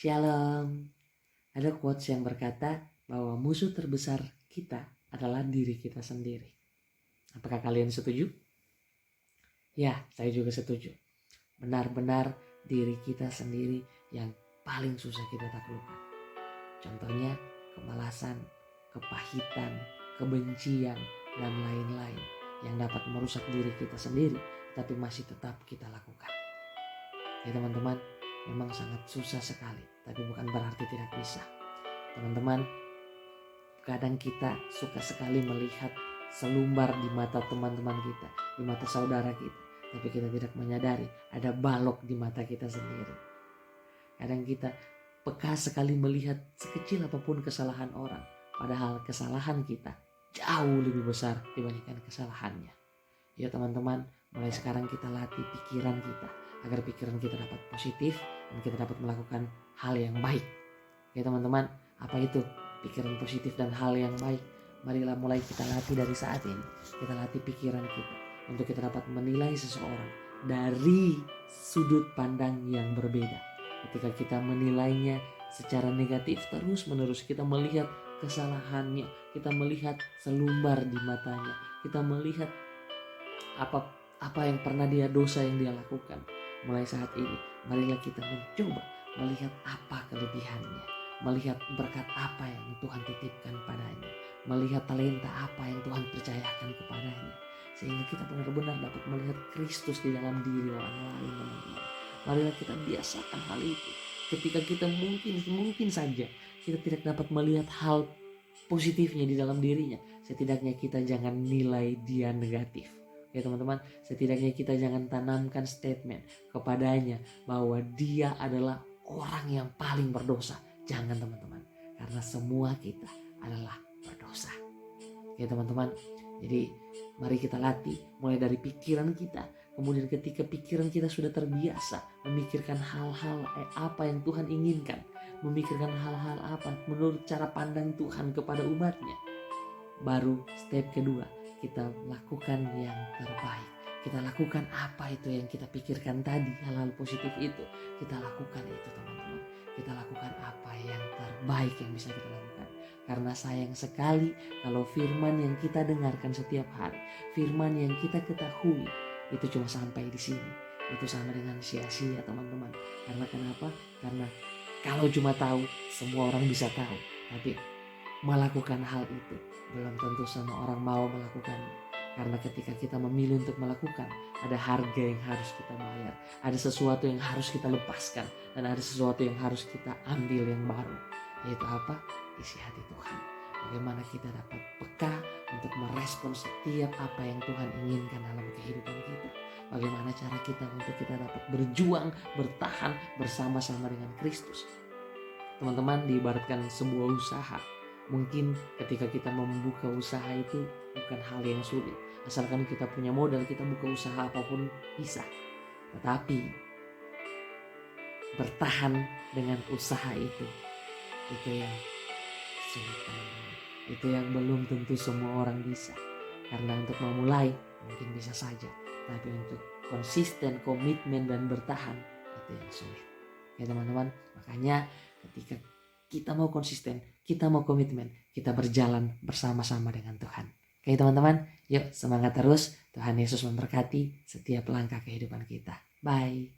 Shalom. Ada quotes yang berkata bahwa musuh terbesar kita adalah diri kita sendiri. Apakah kalian setuju? Ya, saya juga setuju. Benar-benar diri kita sendiri yang paling susah kita taklukkan. Contohnya kemalasan, kepahitan, kebencian, dan lain-lain yang dapat merusak diri kita sendiri, tapi masih tetap kita lakukan. Ya teman-teman, memang sangat susah sekali, tapi bukan berarti tidak bisa. Teman-teman, kadang kita suka sekali melihat selumbar di mata teman-teman kita, di mata saudara kita, tapi kita tidak menyadari ada balok di mata kita sendiri. Kadang kita peka sekali melihat sekecil apapun kesalahan orang, padahal kesalahan kita jauh lebih besar dibandingkan kesalahannya. Ya teman-teman, mulai sekarang kita latih pikiran kita agar pikiran kita dapat positif dan kita dapat melakukan hal yang baik. Ya teman-teman, apa itu pikiran positif dan hal yang baik? Marilah mulai kita latih dari saat ini. Kita latih pikiran kita untuk kita dapat menilai seseorang dari sudut pandang yang berbeda. Ketika kita menilainya secara negatif, terus-menerus kita melihat kesalahannya, kita melihat selumbar di matanya, kita melihat apa yang pernah dosa yang dia lakukan. Mulai saat ini, marilah kita mencoba melihat apa kelebihannya, melihat berkat apa yang Tuhan titipkan padanya, melihat talenta apa yang Tuhan percayakan kepadanya, sehingga kita benar-benar dapat melihat Kristus di dalam diri orang lain, teman-teman. Marilah kita biasakan hal itu. Ketika kita mungkin saja kita tidak dapat melihat hal positifnya di dalam dirinya, setidaknya kita jangan nilai dia negatif. Ya teman-teman, setidaknya kita jangan tanamkan statement kepadanya bahwa dia adalah orang yang paling berdosa. Jangan teman-teman, karena semua kita adalah berdosa. Ya teman-teman, jadi mari kita latih mulai dari pikiran kita. Kemudian ketika pikiran kita sudah terbiasa memikirkan hal-hal apa yang Tuhan inginkan, memikirkan hal-hal apa menurut cara pandang Tuhan kepada umatnya, baru step kedua, kita lakukan yang terbaik. Kita lakukan apa itu yang kita pikirkan tadi, hal-hal positif itu. Kita lakukan itu teman-teman. Kita lakukan apa yang terbaik yang bisa kita lakukan. Karena sayang sekali kalau firman yang kita dengarkan setiap hari, firman yang kita ketahui, itu cuma sampai di sini. Itu sama dengan sia-sia teman-teman. Karena kenapa? Karena kalau cuma tahu, semua orang bisa tahu. Tapi melakukan hal itu belum tentu semua orang mau melakukannya. Karena ketika kita memilih untuk melakukan, ada harga yang harus kita bayar, ada sesuatu yang harus kita lepaskan, dan ada sesuatu yang harus kita ambil yang baru. Yaitu apa? Isi hati Tuhan. Bagaimana kita dapat peka untuk merespon setiap apa yang Tuhan inginkan dalam kehidupan kita. Bagaimana cara kita untuk kita dapat berjuang, bertahan bersama-sama dengan Kristus. Teman-teman, diibaratkan sebuah usaha. Mungkin ketika kita membuka usaha itu bukan hal yang sulit. Asalkan kita punya modal, kita buka usaha apapun bisa. Tetapi bertahan dengan usaha itu yang sulit teman-teman. Itu yang belum tentu semua orang bisa. Karena untuk memulai mungkin bisa saja. Tapi untuk konsisten, komitmen, dan bertahan itu yang sulit. Ya teman-teman, makanya ketika kita mau konsisten, kita mau komitmen, kita berjalan bersama-sama dengan Tuhan. Oke teman-teman, yuk semangat terus. Tuhan Yesus memberkati setiap langkah kehidupan kita. Bye.